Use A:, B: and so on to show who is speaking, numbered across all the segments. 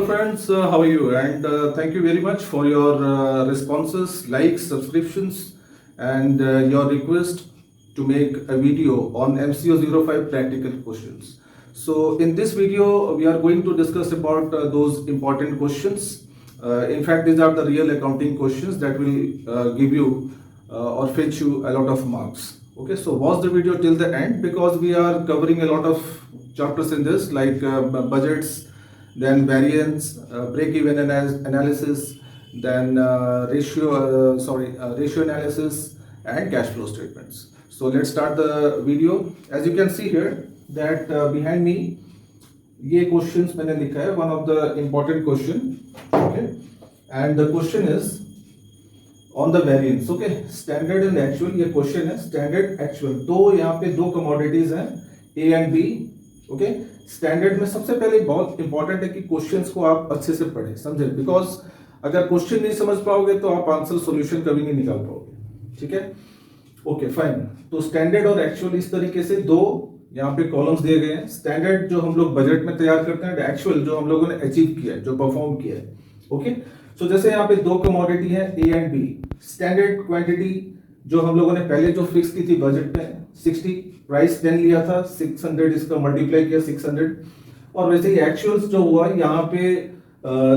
A: Hello friends, how are you? And thank you very much for your responses, likes, subscriptions, and your request to make a video on MCO05 practical questions. So in this video, we are going to discuss about those important questions. In fact, these are the real accounting questions that will give you or fetch you a lot of marks. Okay, so watch the video till the end because we are covering a lot of chapters in this, like budgets, then variance, break-even analysis, then ratio analysis, and cash flow statements. So let's start the video. As you can see here that behind me, ये questions मैंने लिखा है, one of the important question, okay, and the question is on the variance, okay, standard and actual. ये question है standard actual. दो यहाँ पे दो commodities हैं A and B, okay. Standard में सबसे पहले बहुत इंपॉर्टेंट है कि क्वेश्चंस को आप अच्छे से पढ़ें, समझे, बिकॉज अगर क्वेश्चन नहीं समझ पाओगे तो आप आंसर सॉल्यूशन कभी नहीं निकाल पाओगे, ठीक है. Okay fine. तो स्टैंडर्ड और एक्चुअल इस तरीके से दो यहाँ पे कॉलम्स दिए गए हैं. स्टैंडर्ड जो हम लोग बजट में तैयार करते हैं, एक्चुअल जो हम लोगों ने अचीव किया है, जो परफॉर्म किया है. ओके, सो जैसे यहाँ पे दो कमोडिटी है A and B. Standard quantity जो हम लोगों ने पहले जो फिक्स की थी बजट में 60, प्राइस 10 लिया था, 600 इसका मल्टीप्लाई किया 600. और वैसे ही एक्चुअल्स जो हुआ यहाँ पे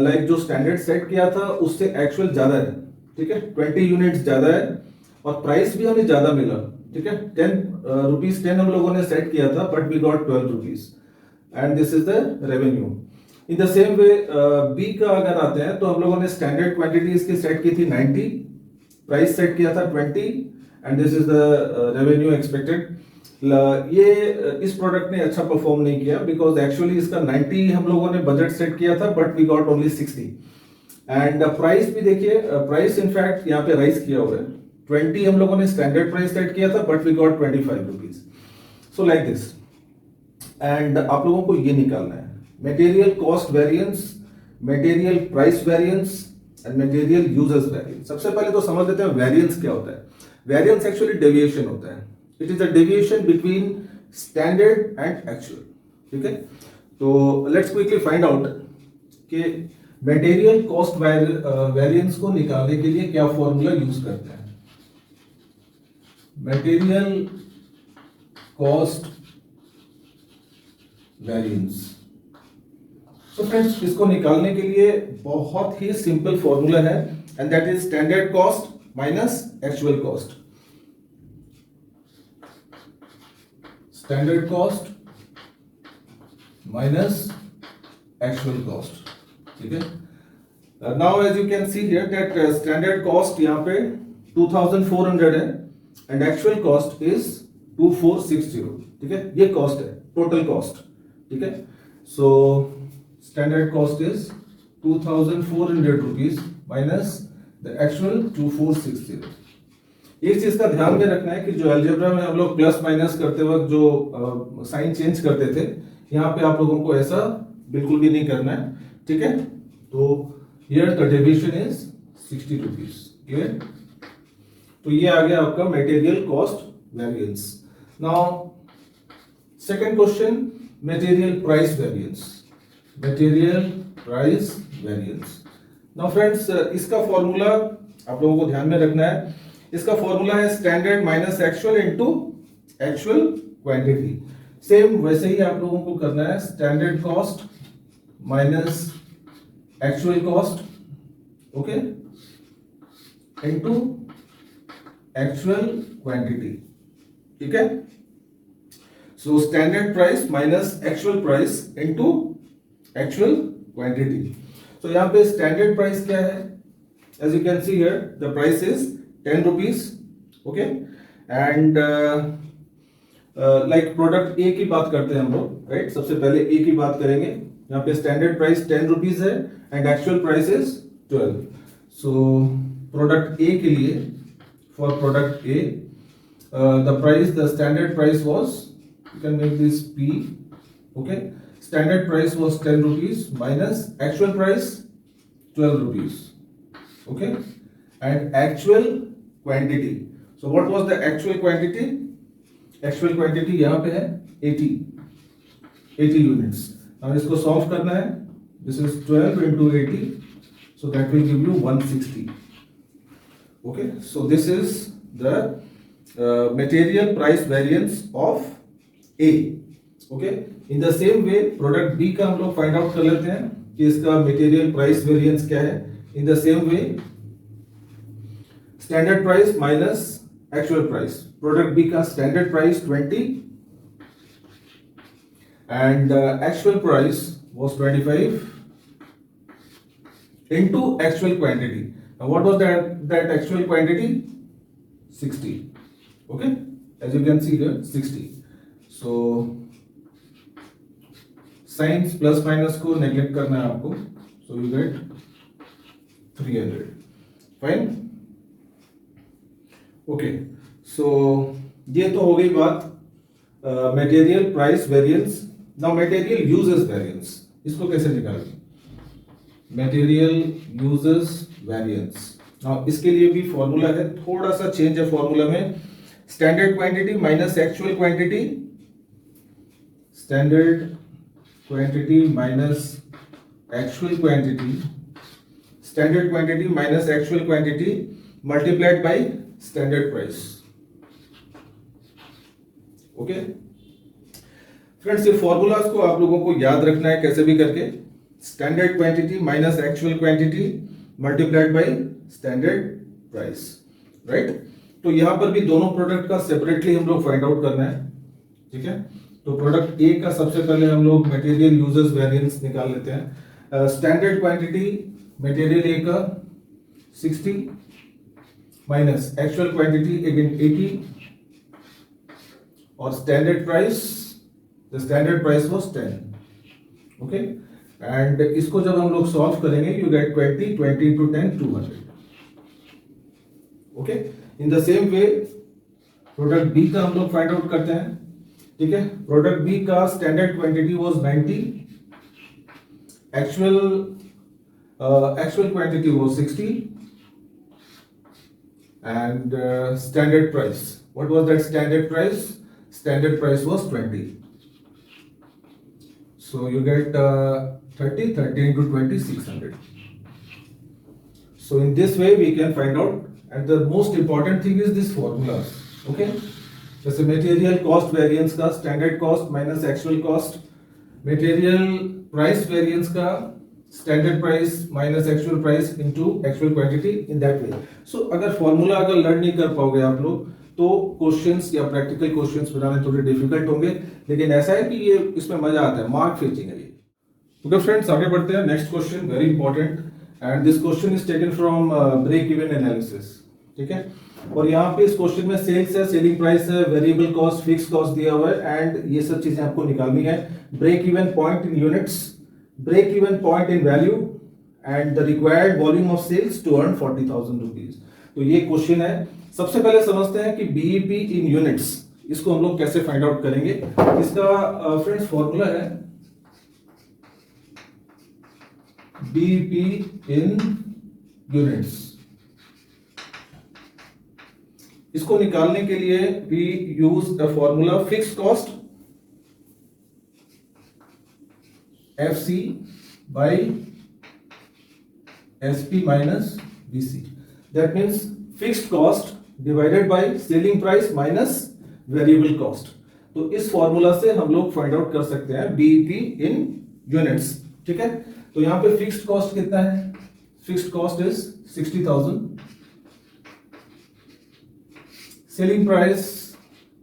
A: लाइक जो स्टैंडर्ड सेट किया था उससे एक्चुअल ज्यादा है, ठीक है, 20 यूनिट्स ज्यादा है और प्राइस भी हमें ज्यादा मिला, ठीक है. 10 हम लोगों ने सेट किया था but we got 12 rupees and this is the revenue. In the same way B का अगर आते हैं तो हम लोगों ने स्टैंडर्ड क्वांटिटी इसकी सेट की थी 90, प्राइस सेट किया था 20 and this is the revenue expected. ये इस प्रोडक्ट ने अच्छा परफॉर्म नहीं किया बिकॉज एक्चुअली इसका 90 हम लोगों ने बजट सेट किया था but we got only 60. And price भी देखिए, प्राइस इनफैक्ट यहाँ पे राइज किया हुआ है. 20 हम लोगों ने स्टैंडर्ड प्राइस सेट किया था but we got 25 rupees. So like this. And आप लोगों को ये निकालना है material cost variance, material price variance and material users variance. सबसे पहले तो समझ लेते हैं वेरिएंस क्या होता है. वेरिएंस एक्चुअली डेविएशन होता है. It is a deviation between standard and actual, ठीक है. तो लेट्स क्विकली फाइंड आउट कि मटेरियल कॉस्ट वेरिएंस को निकालने के लिए क्या फॉर्मूला यूज करते हैं. Material cost variance. So friends, इसको निकालने के लिए बहुत ही सिंपल फॉर्मूला है and that is standard cost minus actual cost. Standard cost minus actual cost, ठीक है. Now as you can see here that standard cost यहाँ पे 2400 है एंड एक्चुअल कॉस्ट इज 2460, ठीक है. ये कॉस्ट है, टोटल कॉस्ट, ठीक है. So standard cost is 2400 rupees minus the actual 2460. एक चीज का ध्यान में रखना है कि जो अलजेब्रा में हम लोग प्लस माइनस करते वक्त जो साइन चेंज करते थे, यहाँ पे आप लोगों को ऐसा बिल्कुल भी नहीं करना है, ठीक है. तो here the deviation is 60 rupees. Clear. तो ये आ गया आपका material cost variance. Now second question, material price variance. Material price variance. Now friends, इसका फॉर्मूला आप लोगों को ध्यान में रखना है. इसका फॉर्मूला है standard minus actual into actual quantity. Same वैसे ही आप लोगों को करना है. Standard cost minus actual cost, okay, into actual quantity, ठीक है. So standard price minus actual price into actual quantity. So यहां पे स्टैंडर्ड प्राइस क्या है? As you can see here the price is 10 rupees, okay. And like product A की बात करते हैं हम लोग, राइट. सबसे पहले ए की बात करेंगे. यहाँ पे स्टैंडर्ड प्राइस 10 रुपीज है and actual price is 12. So product ए के लिए, for product A the price, the standard price was, you can make this P, okay. Standard price was 10 rupees minus actual price 12 rupees, okay. And actual quantity. So what was the actual quantity? Actual quantity यहां पे है 80 units. अब इसको solve करना है. This is 12 into 80, so that will give you 160. Okay, so this is the material price variance of A. Okay, in the same way product B का हम लोग फाइंड आउट कर लेते हैं कि इसका मटेरियल प्राइस वेरिएंस क्या है. In the same way standard price minus actual price. Product B का standard price 20 and actual price was 25 into actual quantity. Now what was that actual quantity? 60. Okay, as you can see here 60. So signs plus minus को neglect करना है आपको. So you get 300. Fine. Okay, so ये तो हो गई बात material price variance. Now material uses variance. इसको कैसे निकालें? Material uses variance. Now इसके लिए भी फॉर्मूला है, थोड़ा सा चेंज है फॉर्मूला में. Standard quantity minus actual quantity. Standard quantity minus actual quantity. Standard quantity minus actual quantity multiplied by standard price. Okay friends, ये फॉर्मूलाज को आप लोगों को याद रखना है कैसे भी करके. Standard quantity minus actual quantity multiplied by standard price. Right, तो यहां पर भी दोनों प्रोडक्ट का सेपरेटली हम लोग फाइंड आउट करना है. ठीक है, तो प्रोडक्ट ए का सबसे पहले हम लोग मटेरियल यूजर्स वेरिएंस निकाल लेते हैं. स्टैंडर्ड क्वांटिटी मटेरियल ए का 60 माइनस एक्चुअल क्वांटिटी अगेन 80 और standard price. The standard price was 10. Okay, and इसको जब हम लोग सॉल्व करेंगे you get 20 into 10 200. Okay, in the same way product B का हम लोग फाइंड आउट करते हैं. ठीक है, प्रोडक्ट B का standard quantity was 90, actual quantity was 60 and standard price. What was that standard price? Standard price was 20. So you get 30 into 20 600. So in this way we can find out, and the most important thing is this formulas. Okay, जैसे material cost variance का standard cost minus actual cost, material price variance का standard price minus actual price into actual quantity, in that way. So अगर formula अगर learn नहीं कर पाओगे आप लोग तो क्वेश्चंस या प्रैक्टिकल क्वेश्चंस बनाने थोड़े डिफिकल्ट होंगे, लेकिन ऐसा है कि ये इसमें मजा आता है, मार्क फेचिंग है ये. ओके फ्रेंड्स, आगे बढ़ते हैं. Next question very important and this question is taken from break even analysis. ठीक है, और यहाँ पे इस क्वेश्चन में सेल्स है, सेलिंग प्राइस है, वेरिएबल कॉस्ट, फिक्स कॉस्ट दिया हुआ है एंड ये सब चीजें आपको निकालनी है. Break even point in units, break even point in value and the required volume of sales to earn 40,000 rupees. तो ये क्वेश्चन है. सबसे पहले समझते हैं कि बीईपी इन यूनिट्स, इसको हम लोग कैसे फाइंड आउट करेंगे. इसका फ्रेंड्स फॉर्मूला है बीईपी इन यूनिट्स. इसको निकालने के लिए we use the formula fix cost FC by SP minus BC. That means fixed cost divided by selling price minus variable cost. तो इस फॉर्मूला से हम लोग फाइंड आउट कर सकते हैं बीईपी इन यूनिट्स. ठीक है, तो यहां पे फिक्स्ड कॉस्ट कितना है? Fixed cost is 60,000. Selling price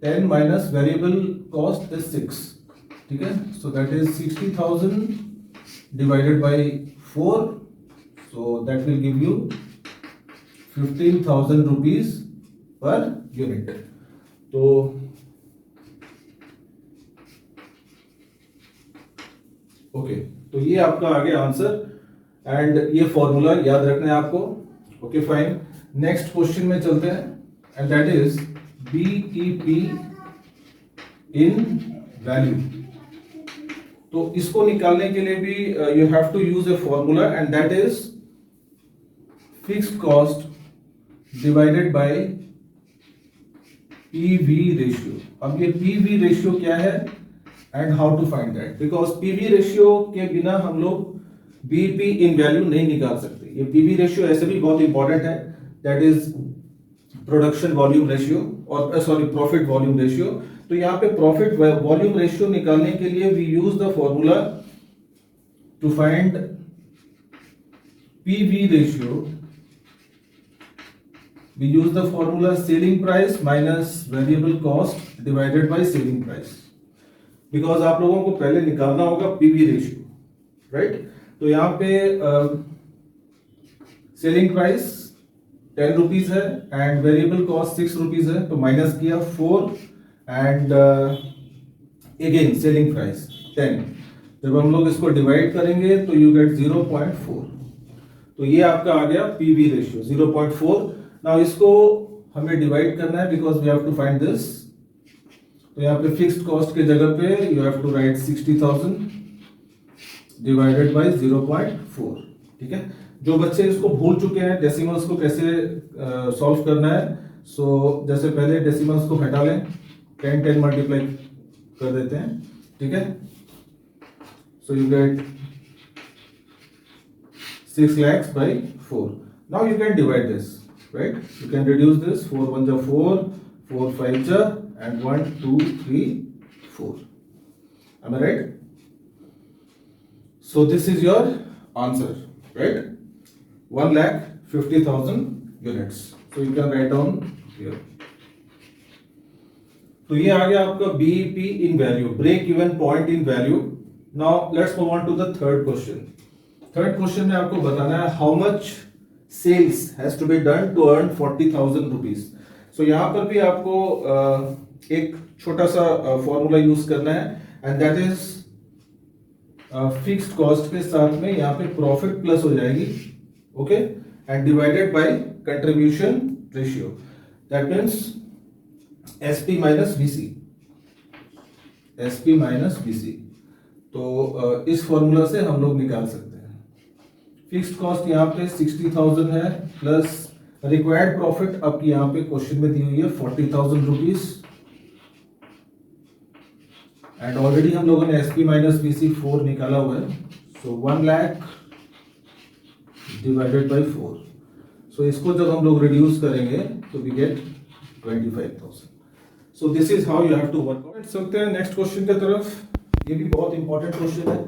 A: 10 minus variable cost is 6. ठीक है, so that is 60,000 divided by 4, so that will give you 15,000 rupees per unit. तो ओके, तो ये आपका आ गया आंसर एंड ये फॉर्मूला याद रखना है आपको. ओके फाइन, नेक्स्ट क्वेश्चन में चलते हैं and that is BEP in value. तो इसको निकालने के लिए भी you have to use a formula and that is fixed cost divided by PV ratio. अब ये पीवी रेशियो क्या है and how to find that, because PV ratio के बिना हम लोग बीईपी इन वैल्यू नहीं निकाल सकते। ये पीवी रेशियो ऐसे भी बहुत इंपॉर्टेंट है, that is production volume ratio और सॉरी प्रॉफिट वॉल्यूम रेशियो। तो यहाँ पे प्रॉफिट वॉल्यूम रेशियो निकालने के लिए we use the formula to find PV ratio. We use the formula selling price minus variable cost divided by selling price, because आप लोगों को पहले निकालना होगा पीवी रेशियो, राइट। तो यहाँ पे सेलिंग प्राइस 10 रुपीज है एंड वेरिएबल कॉस्ट 6 रुपीज है, तो माइनस किया 4 एंड अगेन सेलिंग प्राइस 10। जब हम लोग इसको डिवाइड करेंगे तो यू गेट 0.4। तो ये आपका आ गया पीवी रेशियो 0.4। नाउ इसको हमें डिवाइड करना है because we have to find this. तो यहाँ पे फिक्स्ड कॉस्ट के जगह पे you have to write 60,000 divided by 0.4, ठीक है। जो बच्चे इसको भूल चुके हैं डेसिमल्स को कैसे सॉल्व करना है, सो जैसे पहले डेसिमल्स को हटा लें, 10 मल्टीप्लाई कर देते हैं, ठीक है। So you get 6 lakhs by 4. Now you can divide this, right? You can reduce this, 4 1 ja 4, 4 5 ja, and 1 2 3 4. Am I right? So this is your answer, right? 1,50,000 units. So you can write down here. तो ये आ गया आपका BEP in value, break even point in value. Now let's move on to the third question. Third question में आपको बताना है how much sales has to be done to earn 40,000 rupees. So यहाँ पर भी आपको एक छोटा सा फॉर्मूला यूज करना है and that is fixed cost के साथ में यहाँ पे प्रॉफिट प्लस हो जाएगी, okay, and divided by contribution ratio, that means SP minus VC, SP minus VC. तो इस फॉर्मूला से हम लोग निकाल सकते हैं। फिक्स्ड कॉस्ट यहाँ पे 60,000 है प्लस रिक्वायर्ड प्रॉफिट आपकी यहाँ पे क्वेश्चन में दी हुई है 40,000 रुपीज एंड ऑलरेडी हम लोगों ने एसपी माइनस बीसी 4 निकाला हुआ है। So 1 lakh divided by 4। So इसको जब हम लोग रिड्यूस करेंगे तो we get 25,000। So this is how you have to work out. चलते हैं नेक्स्ट क्वेश्चन की तरफ। ये भी बहुत इंपॉर्टेंट क्वेश्चन है।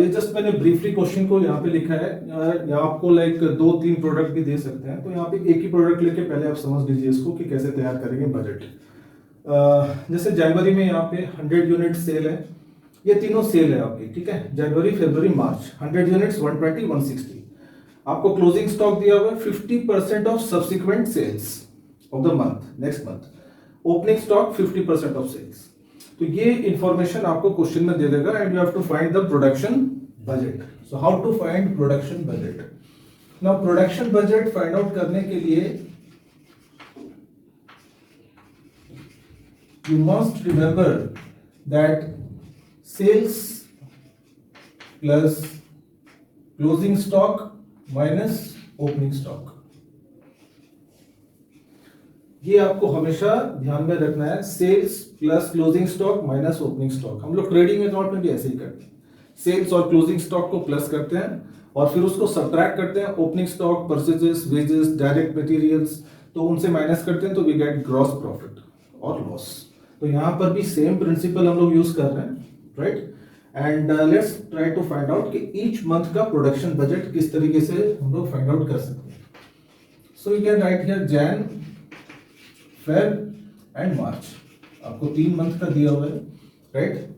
A: ये जस्ट मैंने ब्रीफली क्वेश्चन को यहाँ पे लिखा है। यहाँ आपको लाइक 2-3 प्रोडक्ट भी दे सकते हैं, तो यहाँ पे एक ही प्रोडक्ट लेके पहले आप समझ लीजिए इसको कि कैसे तैयार करेंगे बजट। जैसे जनवरी में यहाँ पे 100 यूनिट सेल है, ये तीनों सेल है आपकी, ठीक है। जनवरी फरवरी मार्च 100 यूनिट्स 120 160। आपको क्लोजिंग स्टॉक दिया हुआ है 50% of subsequent sales of the month, next month. Opening stock 50% of sales. तो ये इंफॉर्मेशन आपको क्वेश्चन में दे देगा and you have to find the production budget. So how to find production budget. Now production budget find out करने के लिए you must remember that sales plus closing stock minus opening stock, ये आपको हमेशा ध्यान में रखना है। Sales plus closing stock minus opening stock. हम लोग ट्रेडिंग अकाउंट में भी ऐसे ही करते हैं, सेल्स और क्लोजिंग स्टॉक को प्लस करते हैं और फिर उसको सब्ट्रैक्ट करते हैं। Opening stock, purchases, wages, direct materials, तो उनसे माइनस करते हैं तो वी गेट ग्रॉस प्रॉफिट और लॉस। तो यहाँ पर भी सेम प्रिंसिपल हम लोग यूज कर रहे हैं, right. And let's try to find out कि ईच मंथ का प्रोडक्शन बजट किस तरीके से हम लोग फाइंड आउट कर सकते हैं। So you can write here Jan, Feb and March. आपको 3 मंथ का दिया हुआ है, राइट।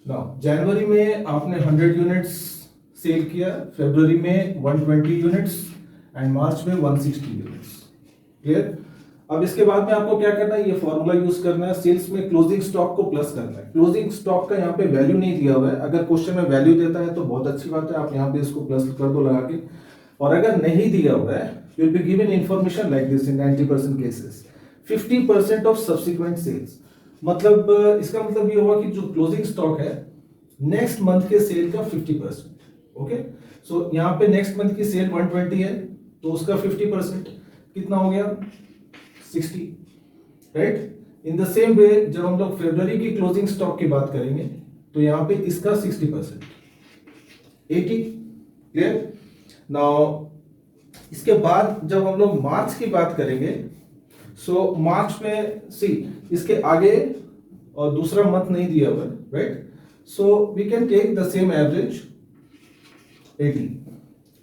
A: नाउ जनवरी में आपने 100 यूनिट्स सेल किया, फरवरी में 120 यूनिट्स एंड मार्च में 160 यूनिट्स। क्लियर। अब इसके बाद में आपको क्या करना है, ये फॉर्मूला यूज करना है। सेल्स में क्लोजिंग स्टॉक को प्लस करना है। क्लोजिंग स्टॉक का यहाँ पे वैल्यू नहीं दिया हुआ है, अगर क्वेश्चन में वैल्यू देता है तो बहुत अच्छी बात है, आप यहाँ पे इसको प्लस कर दो लगा के। और अगर नहीं दिया हुआ है, you will be given information like this in 90% cases, 50% of subsequent sales। मतलब इसका मतलब ये हुआ कि जो क्लोजिंग स्टॉक है नेक्स्ट मंथ के सेल का 50%, ओके। सो यहाँ पे नेक्स्ट मंथ की सेल 120 है तो उसका 50% कितना हो गया, 60, राइट। इन द सेम वे जब हम लोग फरवरी की क्लोजिंग स्टॉक की बात करेंगे, तो यहाँ पे इसका 60%, 80, क्लियर। नाउ इसके बाद जब हम लोग मार्च की बात करेंगे, सो मार्च में सी इसके आगे और दूसरा मंथ नहीं दिया हुआ, right. So we can take the same average 80,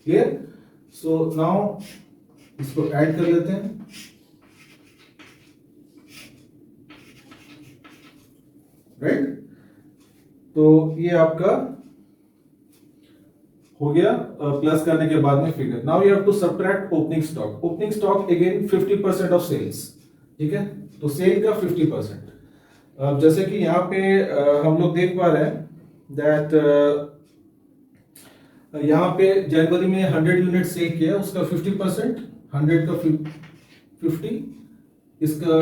A: clear. So now इसको ऐड कर लेते हैं, राइट। तो ये आपका हो गया प्लस करने के बाद में figure. Now you have to subtract opening stock. Opening stock again 50% of sales, ठीक है। तो सेल का 50%। अब जैसे कि यहाँ पे हम लोग देख पा रहे हैं दैट यहाँ पे जनवरी में 100 यूनिट सेल किया, उसका 50%, 100 का 50, इसका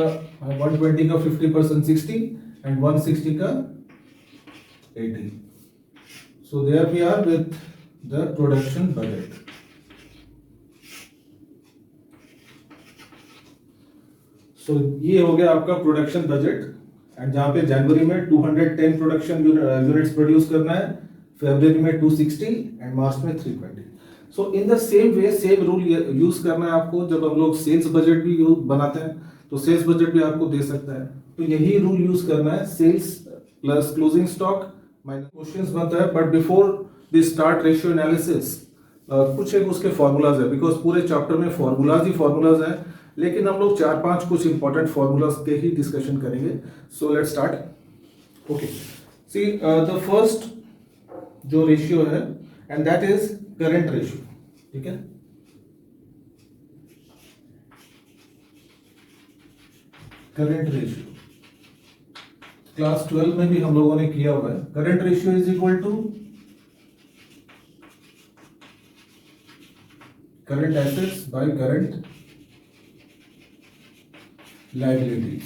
A: 120 का 50% 60 एंड 160 का 80. So there we are with the production budget. So ये हो गया आपका प्रोडक्शन बजट, एंड जहां पे जनवरी में 210 प्रोडक्शन यूनिट्स प्रोड्यूस करना है, फरवरी में 260 एंड मार्च में 320. So in the same way same rule use करना है आपको जब हम लोग सेल्स बजट भी बनाते हैं, तो सेल्स बजट भी आपको दे सकता है, तो यही रूल यूज करना है, sales plus closing stock minus. Questions बनता है, but before the start ratio analysis कुछ एक उसके फॉर्मूलाज है, बिकॉज पूरे चैप्टर में फॉर्मूलाज हैं, लेकिन हम लोग 4-5 कुछ इंपॉर्टेंट फॉर्मूलाज के ही डिस्कशन करेंगे. So let's start. Okay, see the first जो रेशियो है and that is current ratio, ठीक है. करंट रेशियो क्लास 12 में भी हम लोगों ने किया हुआ है. Current ratio is equal to current assets by current liabilities.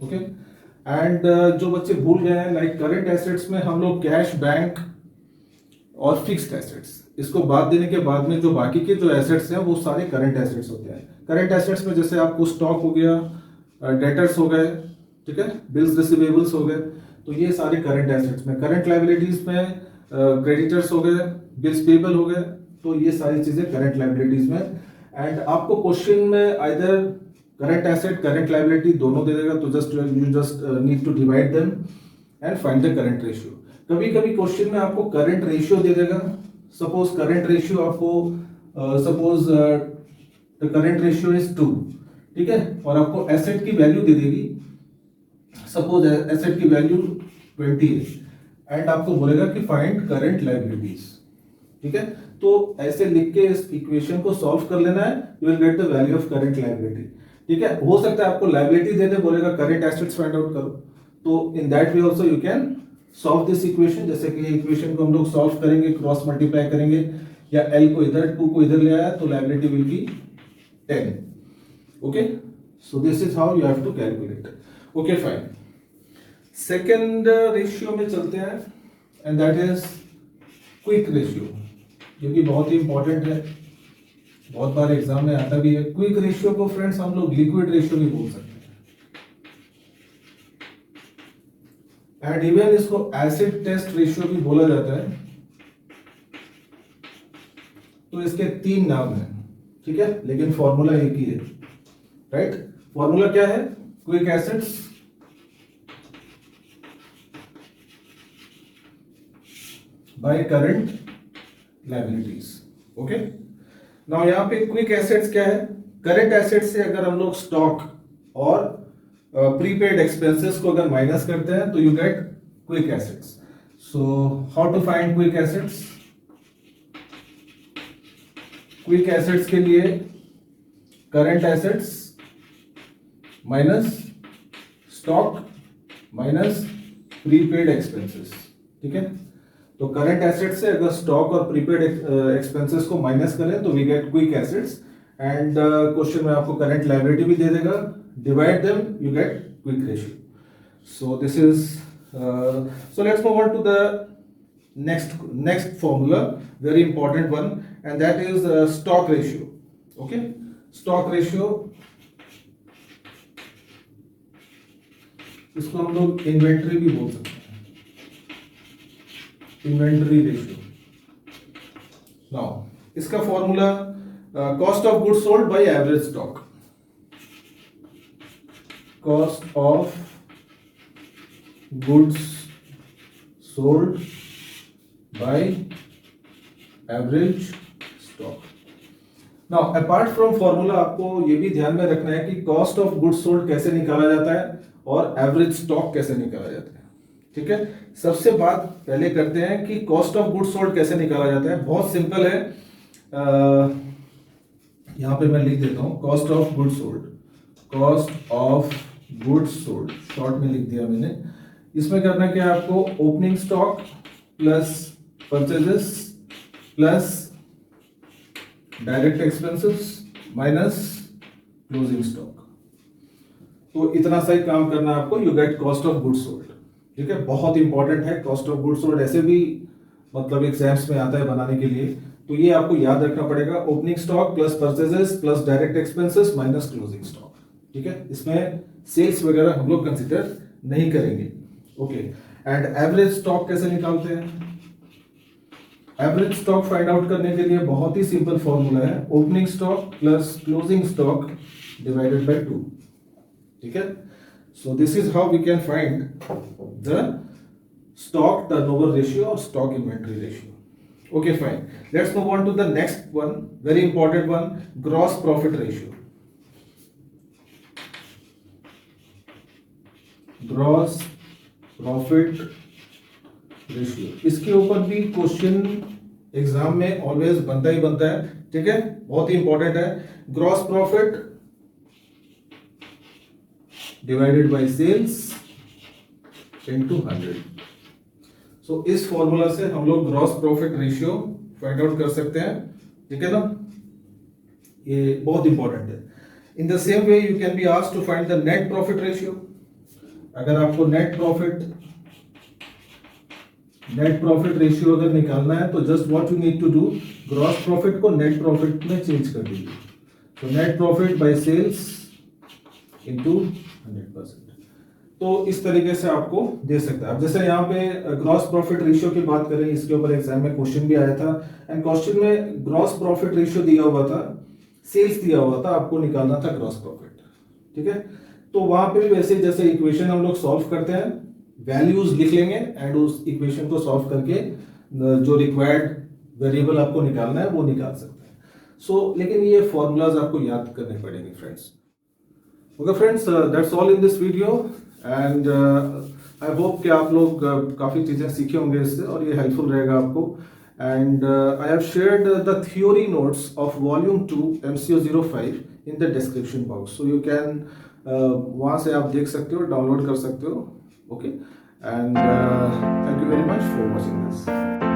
A: Okay, and जो बच्चे भूल गए हैं, लाइक करंट एसेट्स में हम लोग कैश, बैंक और फिक्स्ड एसेट्स, इसको बात देने के बाद में जो बाकी के जो एसेट्स हैं वो सारे करंट एसेट्स होते हैं. करंट एसेट्स में जैसे आपको स्टॉक हो गया, डेटर्स हो गए, ठीक है, बिल्स रिसीवेबल्स हो गए, तो ये सारे करंट एसेट्स में. करंट लायबिलिटीज में क्रेडिटर्स हो गए, बिल्स पेबल हो गए, तो ये सारी चीजें करंट लायबिलिटीज में. एंड आपको क्वेश्चन में either current asset current liability दोनों दे देगा, तो you just need to divide them and find the current ratio. कभी कभी क्वेश्चन में आपको करंट रेशियो दे देगा. सपोज करंट रेशियो आपको suppose the current ratio is 2, ठीक है, और आपको एसेट की वैल्यू दे देगी, सपोज एसेट की वैल्यू 20 है, एंड आपको बोलेगा कि फाइंड करंट लायबिलिटीज, ठीक है. तो ऐसे लिख के इस इक्वेशन को सॉल्व कर लेना है, you will get the value of current liability, ठीक है. हो सकता है आपको लायबिलिटी दे दे, बोलेगा करंट एसेट्स फाइंड आउट करो, तो in that way also you can solve this equation. जैसे कि इक्वेशन को हम लोग सॉल्व करेंगे, क्रॉस मल्टीप्लाई करेंगे, या L को इधर 2 को इधर ले आया तो liability will be 10. Okay, so this is how you have to calculate. Okay, fine. Second ratio में चलते हैं, and that is quick ratio, जो कि बहुत ही इंपॉर्टेंट है, बहुत बार एग्जाम में आता भी है. क्विक रेशियो को फ्रेंड्स हम लोग लिक्विड रेशियो भी बोल सकते हैं, एंड इवन इसको एसिड टेस्ट रेशियो भी बोला जाता है. तो इसके 3 नाम हैं, ठीक है, लेकिन फॉर्मूला एक ही है, राइट. फॉर्मूला क्या है? Quick acids bye current liabilities. Okay, now यहां पे क्विक एसेट्स क्या है? करंट एसेट्स से अगर हम लोग स्टॉक और प्रीपेड एक्सपेंसेस को अगर माइनस करते हैं तो you get quick assets. So how to find quick assets? Quick assets के लिए current assets minus stock minus prepaid expenses, ठीक है. तो करंट एसेट्स से अगर स्टॉक और प्रीपेड एक्सपेंसेस को माइनस करें तो we get quick assets. And question में आपको करंट लायबिलिटी भी दे देगा, divide them, you get quick ratio. So this is so let's move on to the next formula, very important one, and that is stock ratio. Okay, stock ratio, इसको हम लोग inventory भी बोल सकते हैं. Inventory ratio. नाउ इसका formula cost of goods sold by average stock, cost of goods sold by average stock. Now apart from formula आपको ये भी ध्यान में रखना है कि कॉस्ट ऑफ गुड्स सोल्ड कैसे निकाला जाता है और एवरेज स्टॉक कैसे निकाला जाता है। ठीक है, सबसे बात पहले करते हैं कि कॉस्ट ऑफ गुड्स सोल्ड कैसे निकाला जाता है। बहुत सिंपल है, यहां पे मैं लिख देता हूं cost of goods sold, cost of goods sold short में लिख दिया मैंने। इसमें करना क्या है आपको, opening stock plus purchases plus direct expenses minus closing stock. तो इतना सा ही काम करना है आपको, you get cost of goods sold. ठीक है, बहुत इंपॉर्टेंट है कॉस्ट ऑफ गुड्स सोल्ड, ऐसे भी मतलब एग्जाम्स में आता है बनाने के लिए, तो ये आपको याद रखना पड़ेगा। Opening stock plus purchases plus direct expenses minus closing stock. ठीक है, इसमें सेल्स वगैरह हम लोग कंसिडर नहीं करेंगे। ओके, एंड एवरेज स्टॉक कैसे निकालते हैं? एवरेज स्टॉक फाइंड आउट करने के लिए बहुत ही सिंपल फॉर्मूला है, opening stock plus closing stock divided by 2। ठीक है, so this is how we can find the stock turnover ratio और stock inventory ratio. Okay, fine. Let's move on to the next one, very important one, gross profit ratio. Gross profit ratio. इसके ऊपर भी question exam में always बनता ही बनता है। ठीक है, बहुत ही इंपॉर्टेंट है। Gross profit divided by sales into 100। तो इस फॉर्मूला से हम लोग gross profit ratio find out कर सकते हैं। ठीक है ना, ये बहुत इंपॉर्टेंट है। In the same way you can be asked to find the net profit ratio. अगर आपको नेट प्रॉफिट रेशियो अगर निकालना है तो just what you need to do, gross profit को नेट प्रॉफिट में चेंज कर दीजिए। तो net profit by sales into 100%। तो इस तरीके से आपको दे सकता है। अब जैसे यहाँ पे ग्रॉस प्रॉफिट रेशियो की बात करें, इसके ऊपर एग्जाम में क्वेश्चन भी आया था, एंड क्वेश्चन में ग्रॉस प्रॉफिट रेशियो दिया हुआ था, सेल्स दिया हुआ था, आपको निकालना था ग्रॉस प्रॉफिट। ठीक है, तो वहां पे भी वैसे जैसे इक्वेशन हम लोग सॉल्व करते हैं, वैल्यूज लिख लेंगे एंड उस इक्वेशन को सॉल्व करके जो रिक्वायर्ड वेरिएबल आपको निकालना है वो निकाल सकते हैं। सो लेकिन ये फॉर्मूलाज आपको याद करने पड़ेंगे friends. Okay friends, that's all in this video and I hope कि आप लोग काफ़ी चीज़ें सीखे होंगे इससे और ये हेल्पफुल रहेगा आपको। And I have shared the theory notes of volume 2 MCO 05 in the description box, so you can वहाँ से आप देख सकते हो, डाउनलोड कर सकते हो। Okay, and thank you very much for watching this.